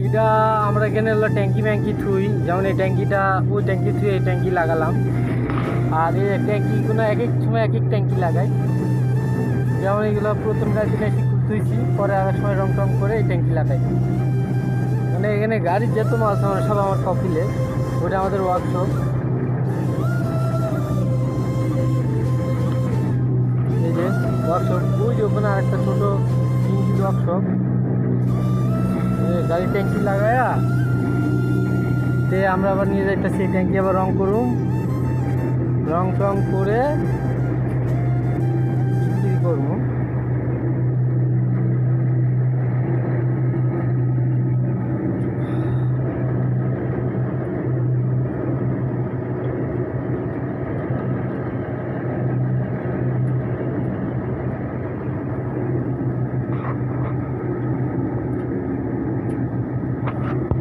এটা আমরা এখানে হলো ট্যাঙ্কি ম্যাঙ্কি থুই, যেমন এই ট্যাঙ্কিটা ওই ট্যাঙ্কি থুই এই ট্যাঙ্কি লাগালাম। আর এই ট্যাঙ্কিগুলো এক এক সময় এক এক ট্যাঙ্কি লাগাই। যেমন এইগুলো প্রথম রাতে ট্যাঙ্কি ধুইছি, পরে আসার সময় রং টং করে এই ট্যাঙ্কি লাগাই। মানে এখানে গাড়ির যত মাল সামান সব আমার কপিলে, ওটা আমাদের ওয়ার্কশপ। এই যে ওয়ার্কশপ, ওই যে ওখানে আরেকটা ছোটো ইঞ্জিন ওয়ার্কশপ। গাড়ি ট্যাঙ্কি লাগায়া তে আমরা আবার নিয়ে যাইতেছি ট্যাঙ্কি, আবার রং করুম, রং টং করে বিক্রি করবো।